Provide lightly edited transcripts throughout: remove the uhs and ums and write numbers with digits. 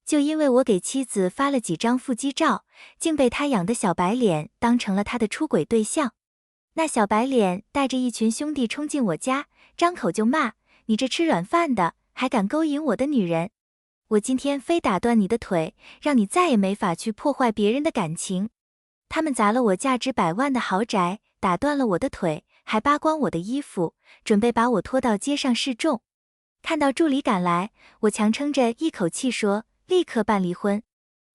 就因为我给妻子发了几张腹肌照，竟被他养的小白脸当成了他的出轨对象。那小白脸带着一群兄弟冲进我家，张口就骂：你这吃软饭的，还敢勾引我的女人！我今天非打断你的腿，让你再也没法去破坏别人的感情。他们砸了我价值100万的豪宅，打断了我的腿，还扒光我的衣服，准备把我拖到街上示众。看到助理赶来，我强撑着一口气说：立刻办离婚，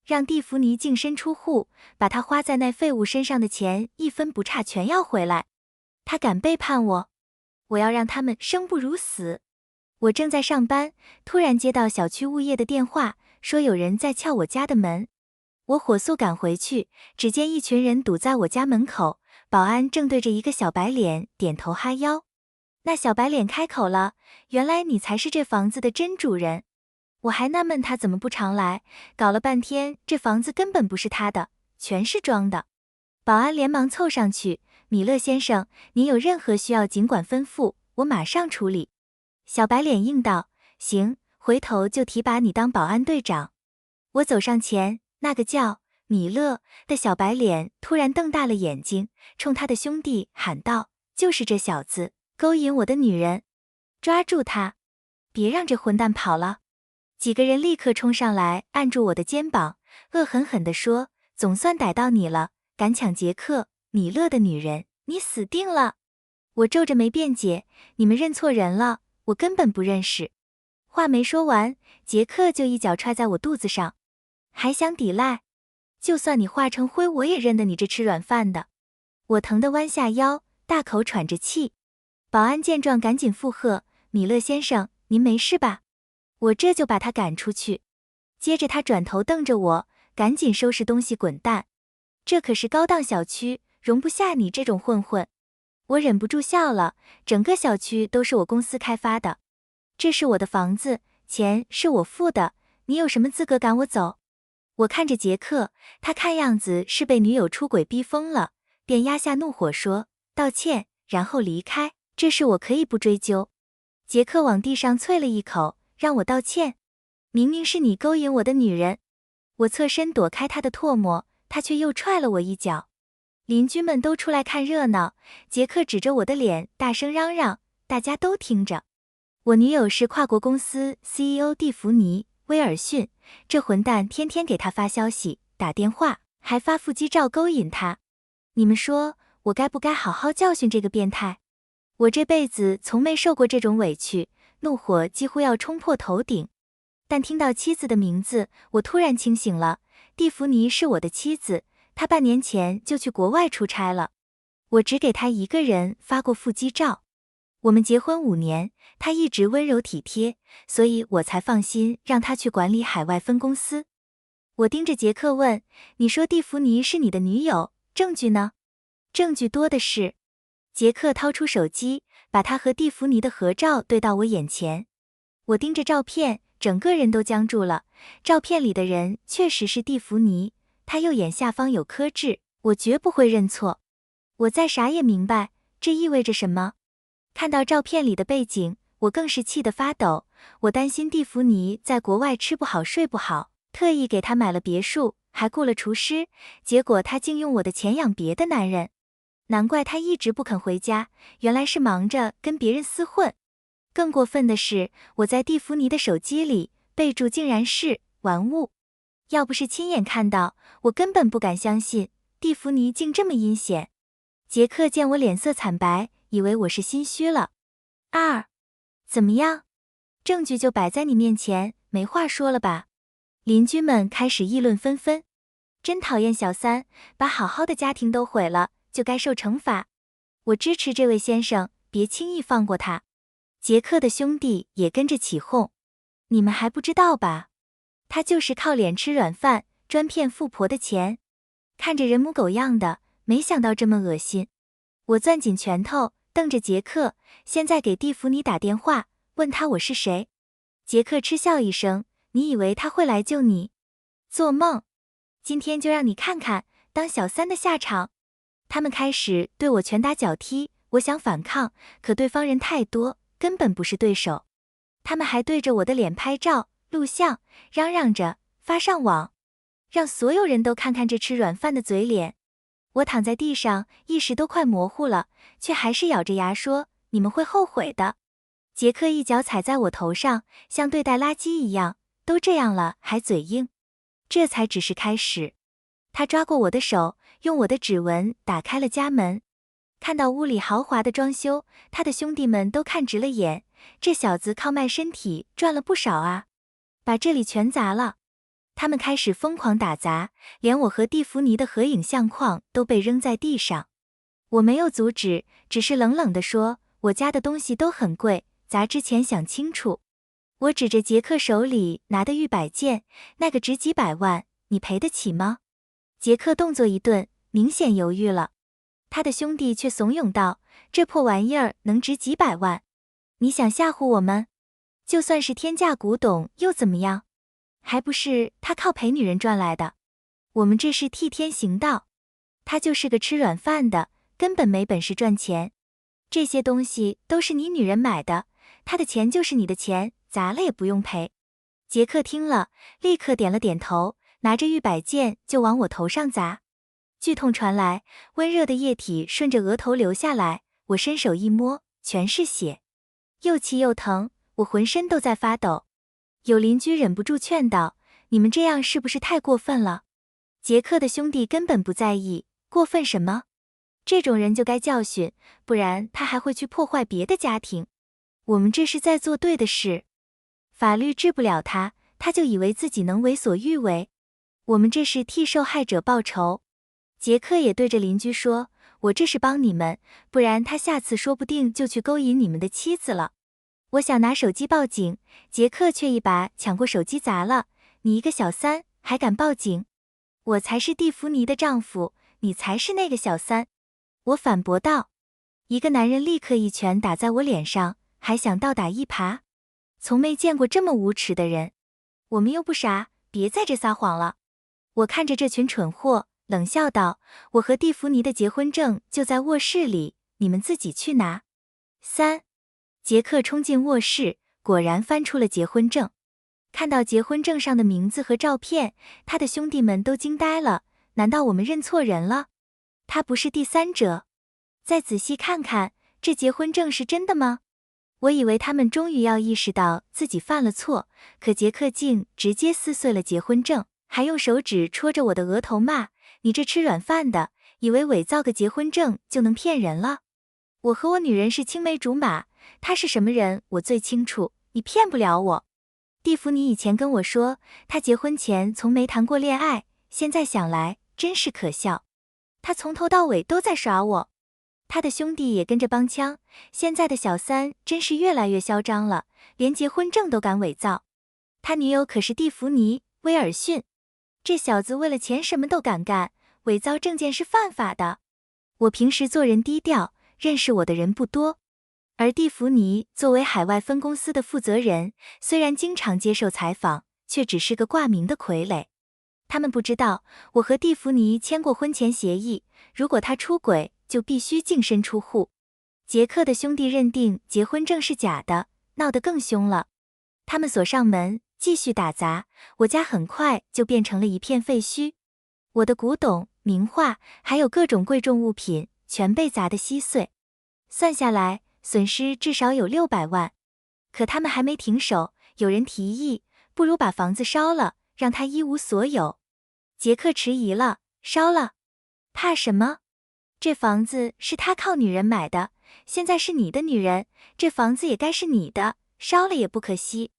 让蒂芙尼净身出户，把他花在那废物身上的钱一分不差全要回来。他敢背叛我，我要让他们生不如死。我正在上班，突然接到小区物业的电话，说有人在撬我家的门。我火速赶回去，只见一群人堵在我家门口，保安正对着一个小白脸点头哈腰。那小白脸开口了：原来你才是这房子的真主人。我还纳闷他怎么不常来，搞了半天这房子根本不是他的，全是装的。保安连忙凑上去：米勒先生，您有任何需要尽管吩咐，我马上处理。小白脸应道：行，回头就提拔你当保安队长。我走上前，那个叫米勒的小白脸突然瞪大了眼睛，冲他的兄弟喊道：就是这小子勾引我的女人，抓住他，别让这混蛋跑了。几个人立刻冲上来按住我的肩膀，恶狠狠地说：总算逮到你了，敢抢杰克米勒的女人，你死定了。我皱着眉辩解：你们认错人了，我根本不认识。话没说完，杰克就一脚踹在我肚子上。还想抵赖？就算你化成灰，我也认得你这吃软饭的。我疼得弯下腰，大口喘着气。保安见状赶紧附和：米勒先生，您没事吧？我这就把他赶出去。接着他转头瞪着我，赶紧收拾东西滚蛋。这可是高档小区，容不下你这种混混。我忍不住笑了，整个小区都是我公司开发的，这是我的房子，钱是我付的，你有什么资格赶我走？我看着杰克，他看样子是被女友出轨逼疯了，便压下怒火说：道歉，然后离开，这事我可以不追究。杰克往地上啐了一口：让我道歉？明明是你勾引我的女人。我侧身躲开他的唾沫，他却又踹了我一脚。邻居们都出来看热闹，杰克指着我的脸大声嚷嚷，大家都听着。我女友是跨国公司 CEO 蒂芙尼·威尔逊，这混蛋天天给他发消息、打电话，还发腹肌照勾引他。你们说我该不该好好教训这个变态？我这辈子从没受过这种委屈，怒火几乎要冲破头顶。但听到妻子的名字，我突然清醒了。蒂芙尼是我的妻子，她半年前就去国外出差了。我只给她一个人发过腹肌照。我们结婚5年，她一直温柔体贴，所以我才放心让她去管理海外分公司。我盯着杰克问：你说蒂芙尼是你的女友，证据呢？证据多的是。杰克掏出手机，把他和蒂芙尼的合照对到我眼前。我盯着照片，整个人都僵住了。照片里的人确实是蒂芙尼，她右眼下方有颗痣，我绝不会认错。我再傻也明白，这意味着什么？看到照片里的背景，我更是气得发抖。我担心蒂芙尼在国外吃不好睡不好，特意给她买了别墅，还雇了厨师，结果她竟用我的钱养别的男人。难怪她一直不肯回家，原来是忙着跟别人厮混。更过分的是，我在蒂芙尼的手机里备注竟然是玩物。要不是亲眼看到，我根本不敢相信蒂芙尼竟这么阴险。杰克见我脸色惨白，以为我是心虚了。怎么样？证据就摆在你面前，没话说了吧？邻居们开始议论纷纷。真讨厌小三，把好好的家庭都毁了，就该受惩罚。我支持这位先生，别轻易放过他。杰克的兄弟也跟着起哄。你们还不知道吧？他就是靠脸吃软饭，专骗富婆的钱。看着人模狗样的，没想到这么恶心。我攥紧拳头，瞪着杰克，现在给蒂芙尼打电话，问他我是谁。杰克嗤笑一声：你以为他会来救你？做梦！今天就让你看看当小三的下场。他们开始对我拳打脚踢，我想反抗，可对方人太多，根本不是对手。他们还对着我的脸拍照、录像，嚷嚷着发上网，让所有人都看看这吃软饭的嘴脸。我躺在地上，意识都快模糊了，却还是咬着牙说：你们会后悔的。杰克一脚踩在我头上，像对待垃圾一样，都这样了还嘴硬。这才只是开始。他抓过我的手，用我的指纹打开了家门。看到屋里豪华的装修，他的兄弟们都看直了眼，这小子靠卖身体赚了不少啊，把这里全砸了。他们开始疯狂打砸，连我和蒂芙尼的合影相框都被扔在地上。我没有阻止，只是冷冷地说，我家的东西都很贵，砸之前想清楚。我指着杰克手里拿的玉摆件，那个值几百万，你赔得起吗？杰克动作一顿，明显犹豫了。他的兄弟却怂恿道，这破玩意儿能值几百万？你想吓唬我们？就算是天价古董又怎么样？还不是他靠陪女人赚来的。我们这是替天行道，他就是个吃软饭的，根本没本事赚钱。这些东西都是你女人买的，他的钱就是你的钱，砸了也不用赔。杰克听了，立刻点了点头，拿着玉摆件就往我头上砸。剧痛传来，温热的液体顺着额头流下来，我伸手一摸，全是血，又气又疼，我浑身都在发抖。有邻居忍不住劝道，你们这样是不是太过分了？杰克的兄弟根本不在意，过分什么？这种人就该教训，不然他还会去破坏别的家庭。我们这是在做对的事，法律治不了他，他就以为自己能为所欲为。我们这是替受害者报仇。杰克也对着邻居说，我这是帮你们，不然他下次说不定就去勾引你们的妻子了。我想拿手机报警，杰克却一把抢过手机砸了，你一个小三还敢报警？我才是蒂芙尼的丈夫，你才是那个小三。我反驳道。一个男人立刻一拳打在我脸上，还想倒打一耙，从没见过这么无耻的人。我们又不傻，别在这撒谎了。我看着这群蠢货，冷笑道，我和蒂芙尼的结婚证就在卧室里，你们自己去拿。杰克冲进卧室，果然翻出了结婚证。看到结婚证上的名字和照片，他的兄弟们都惊呆了，难道我们认错人了？他不是第三者。再仔细看看，这结婚证是真的吗？我以为他们终于要意识到自己犯了错，可杰克竟直接撕碎了结婚证，还用手指戳着我的额头骂，你这吃软饭的，以为伪造个结婚证就能骗人了？我和我女人是青梅竹马，她是什么人我最清楚，你骗不了我。蒂芙尼以前跟我说，她结婚前从没谈过恋爱，现在想来真是可笑。她从头到尾都在耍我。他的兄弟也跟着帮腔，现在的小三真是越来越嚣张了，连结婚证都敢伪造。他女友可是蒂芙尼·威尔逊，这小子为了钱什么都敢干，伪造证件是犯法的。我平时做人低调，认识我的人不多，而蒂芙尼作为海外分公司的负责人，虽然经常接受采访，却只是个挂名的傀儡。他们不知道，我和蒂芙尼签过婚前协议，如果他出轨，就必须净身出户。杰克的兄弟认定结婚证是假的，闹得更凶了。他们锁上门，继续打砸，我家很快就变成了一片废墟。我的古董、名画，还有各种贵重物品，全被砸得稀碎。算下来，损失至少有600万。可他们还没停手，有人提议，不如把房子烧了，让他一无所有。杰克迟疑了，烧了？怕什么？这房子是他靠女人买的，现在是你的女人，这房子也该是你的，烧了也不可惜。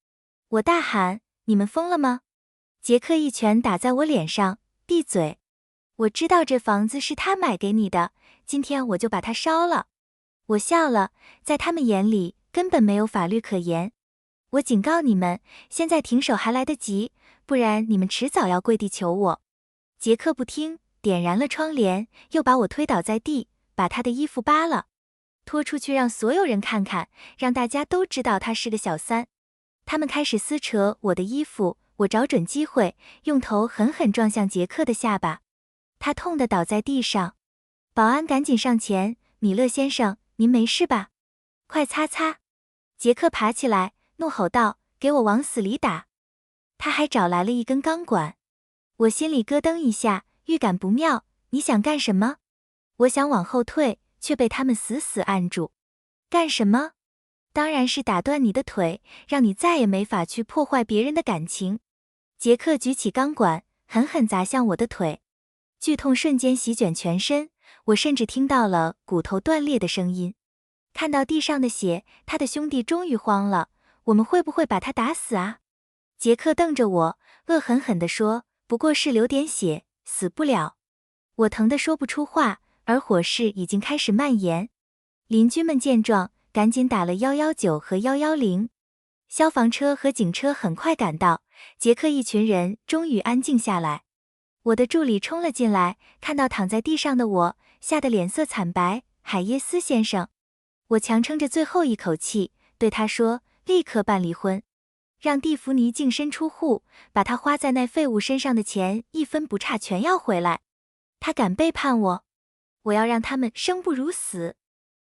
我大喊，你们疯了吗？杰克一拳打在我脸上，闭嘴！我知道这房子是他买给你的，今天我就把它烧了。我笑了，在他们眼里根本没有法律可言。我警告你们，现在停手还来得及，不然你们迟早要跪地求我。杰克不听，点燃了窗帘，又把我推倒在地，把他的衣服扒了，拖出去让所有人看看，让大家都知道他是个小三。他们开始撕扯我的衣服，我找准机会，用头狠狠撞向杰克的下巴，他痛得倒在地上。保安赶紧上前，米勒先生，您没事吧？快擦擦！杰克爬起来，怒吼道，给我往死里打！他还找来了一根钢管。我心里咯噔一下，预感不妙。你想干什么？我想往后退，却被他们死死按住。干什么？当然是打断你的腿，让你再也没法去破坏别人的感情。杰克举起钢管，狠狠砸向我的腿，剧痛瞬间席卷全身，我甚至听到了骨头断裂的声音。看到地上的血，他的兄弟终于慌了。我们会不会把他打死啊？杰克瞪着我，恶狠狠地说，不过是流点血，死不了。我疼得说不出话，而火势已经开始蔓延。邻居们见状，赶紧打了119和110。消防车和警车很快赶到，杰克一群人终于安静下来。我的助理冲了进来，看到躺在地上的我，吓得脸色惨白。海耶斯先生，我强撑着最后一口气，对他说，立刻办离婚，让蒂芙尼净身出户，把他花在那废物身上的钱一分不差全要回来。他敢背叛我，我要让他们生不如死。